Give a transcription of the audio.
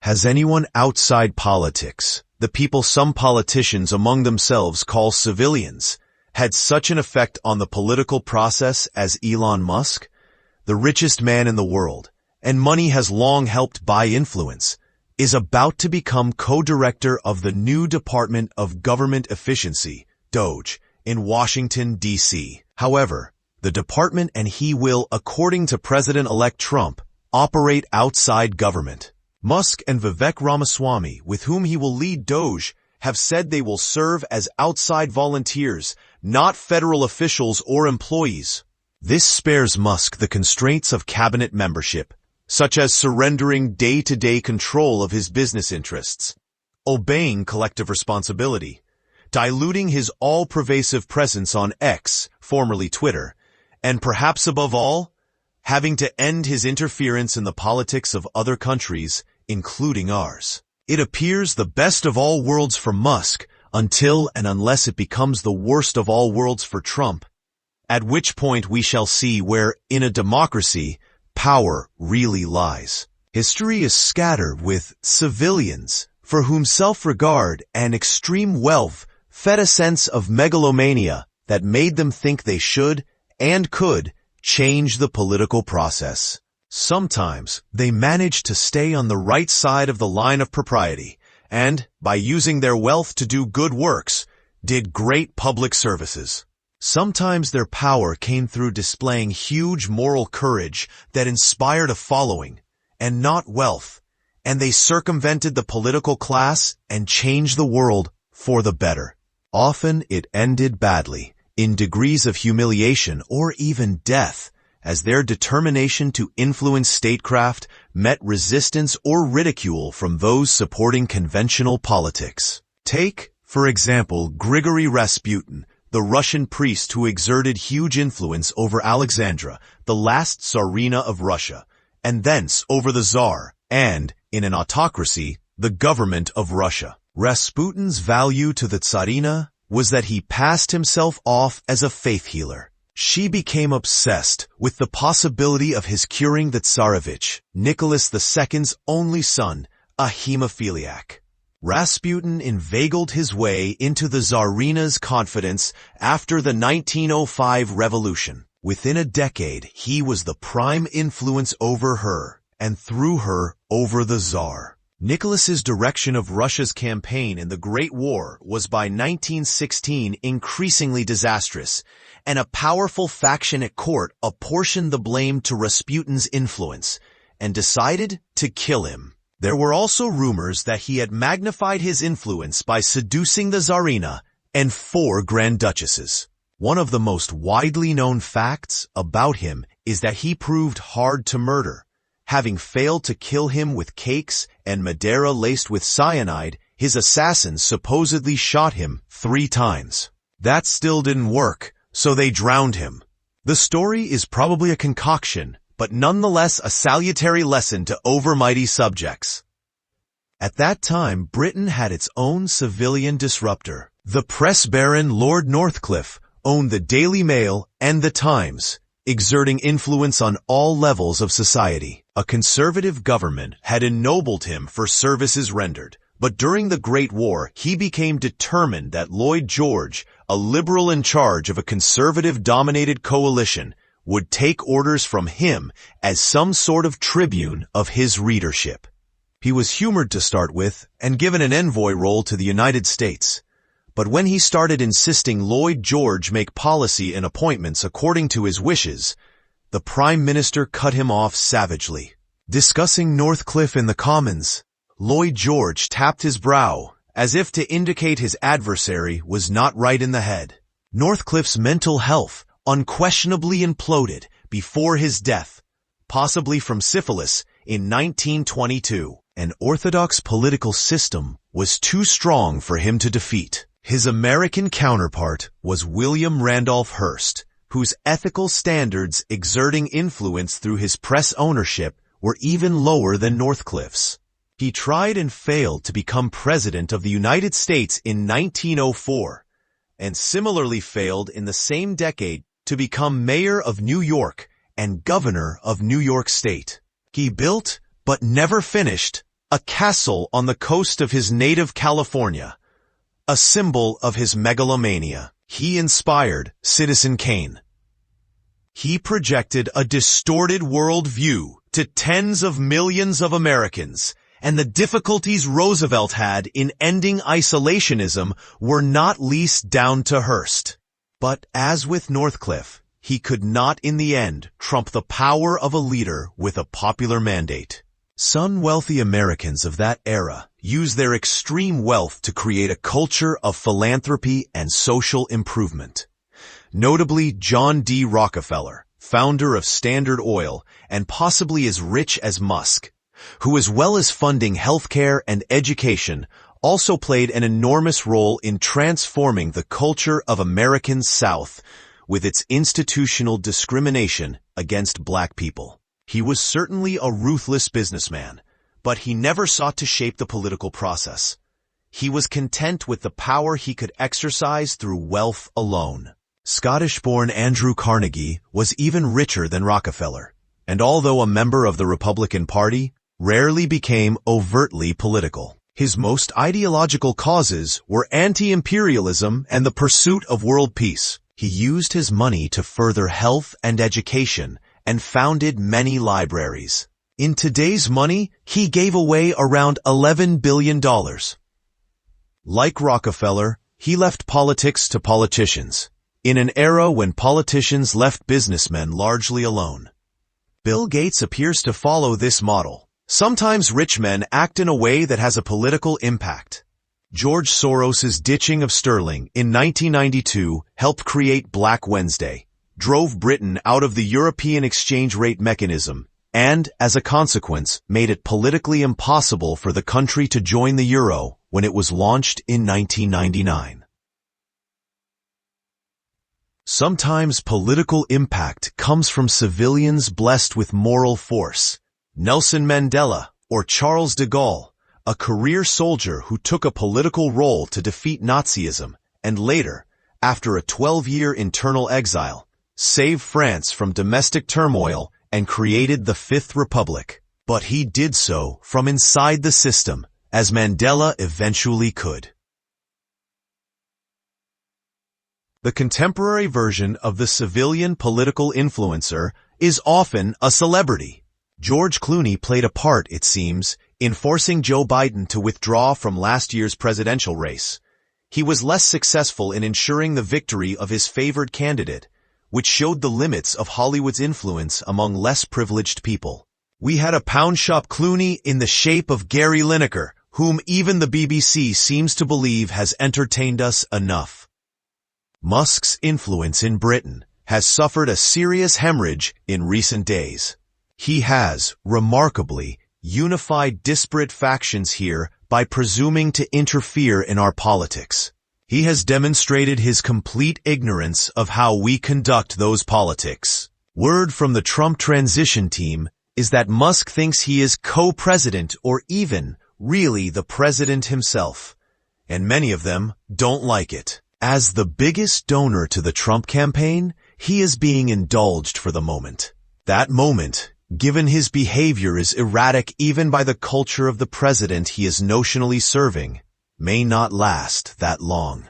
Has anyone outside politics, the people some politicians among themselves call civilians, had such an effect on the political process as Elon Musk? The richest man in the world, and money has long helped buy influence, is about to become co-director of the new Department of Government Efficiency, DOGE, in Washington, D.C. However, the department and he will, according to President-elect Trump, operate outside government. Musk and Vivek Ramaswamy, with whom he will lead DOGE, have said they will serve as outside volunteers, not federal officials or employees. This spares Musk the constraints of cabinet membership, such as surrendering day-to-day control of his business interests, obeying collective responsibility, diluting his all-pervasive presence on X, formerly Twitter, and perhaps above all, having to end his interference in the politics of other countries, including ours. It appears the best of all worlds for Musk until and unless it becomes the worst of all worlds for Trump, at which point we shall see where, in a democracy, power really lies. History is scattered with civilians for whom self-regard and extreme wealth fed a sense of megalomania that made them think they should and could change the political process. Sometimes they managed to stay on the right side of the line of propriety and, by using their wealth to do good works, did great public services. Sometimes their power came through displaying huge moral courage that inspired a following, and not wealth, and they circumvented the political class and changed the world for the better. Often it ended badly, in degrees of humiliation or even death, as their determination to influence statecraft met resistance or ridicule from those supporting conventional politics. Take, for example, Grigory Rasputin, the Russian priest who exerted huge influence over Alexandra, the last Tsarina of Russia, and thence over the Tsar, and, in an autocracy, the government of Russia. Rasputin's value to the Tsarina was that he passed himself off as a faith healer. She became obsessed with the possibility of his curing the Tsarevich, Nicholas II's only son, a hemophiliac. Rasputin inveigled his way into the Tsarina's confidence after the 1905 revolution. Within a decade, he was the prime influence over her, and through her, over the Tsar. Nicholas's direction of Russia's campaign in the Great War was by 1916 increasingly disastrous, and a powerful faction at court apportioned the blame to Rasputin's influence and decided to kill him. There were also rumors that he had magnified his influence by seducing the Tsarina and 4 Grand Duchesses. One of the most widely known facts about him is that he proved hard to murder. Having failed to kill him with cakes and Madeira laced with cyanide, his assassins supposedly shot him 3 times. That still didn't work, so they drowned him. The story is probably a concoction, but nonetheless a salutary lesson to overmighty subjects. At that time, Britain had its own civilian disruptor. The press baron Lord Northcliffe owned the Daily Mail and the Times, exerting influence on all levels of society. A conservative government had ennobled him for services rendered, but during the Great War he became determined that Lloyd George, a liberal in charge of a conservative-dominated coalition, would take orders from him as some sort of tribune of his readership. He was humored to start with and given an envoy role to the United States. But when he started insisting Lloyd George make policy and appointments according to his wishes, the Prime Minister cut him off savagely. Discussing Northcliffe in the Commons, Lloyd George tapped his brow as if to indicate his adversary was not right in the head. Northcliffe's mental health unquestionably imploded before his death, possibly from syphilis, in 1922. An orthodox political system was too strong for him to defeat. His American counterpart was William Randolph Hearst, whose ethical standards exerting influence through his press ownership were even lower than Northcliffe's. He tried and failed to become President of the United States in 1904, and similarly failed in the same decade to become Mayor of New York and Governor of New York State. He built, but never finished, a castle on the coast of his native California, a symbol of his megalomania. He inspired Citizen Kane. He projected a distorted worldview to tens of millions of Americans, and the difficulties Roosevelt had in ending isolationism were not least down to Hearst. But as with Northcliffe, he could not in the end trump the power of a leader with a popular mandate. Some wealthy Americans of that era used their extreme wealth to create a culture of philanthropy and social improvement. Notably, John D. Rockefeller, founder of Standard Oil and possibly as rich as Musk, who as well as funding healthcare and education, also played an enormous role in transforming the culture of American South with its institutional discrimination against black people. He was certainly a ruthless businessman, but he never sought to shape the political process. He was content with the power he could exercise through wealth alone. Scottish-born Andrew Carnegie was even richer than Rockefeller, and although a member of the Republican Party, rarely became overtly political. His most ideological causes were anti-imperialism and the pursuit of world peace. He used his money to further health and education and founded many libraries. In today's money, he gave away around $11 billion. Like Rockefeller, he left politics to politicians, in an era when politicians left businessmen largely alone. Bill Gates appears to follow this model. Sometimes rich men act in a way that has a political impact. George Soros's ditching of sterling in 1992 helped create Black Wednesday, drove Britain out of the European exchange rate mechanism, and, as a consequence, made it politically impossible for the country to join the euro when it was launched in 1999. Sometimes political impact comes from civilians blessed with moral force. Nelson Mandela, or Charles de Gaulle, a career soldier who took a political role to defeat Nazism, and later, after a 12-year internal exile, saved France from domestic turmoil and created the Fifth Republic. But he did so from inside the system, as Mandela eventually could. The contemporary version of the civilian political influencer is often a celebrity. George Clooney played a part, it seems, in forcing Joe Biden to withdraw from last year's presidential race. He was less successful in ensuring the victory of his favored candidate, which showed the limits of Hollywood's influence among less privileged people. We had a pound shop Clooney in the shape of Gary Lineker, whom even the BBC seems to believe has entertained us enough. Musk's influence in Britain has suffered a serious hemorrhage in recent days. He has, remarkably, unified disparate factions here by presuming to interfere in our politics. He has demonstrated his complete ignorance of how we conduct those politics. Word from the Trump transition team is that Musk thinks he is co-president or even, really, the president himself. And many of them don't like it. As the biggest donor to the Trump campaign, he is being indulged for the moment. That moment, given his behavior is erratic even by the culture of the president he is notionally serving, may not last that long.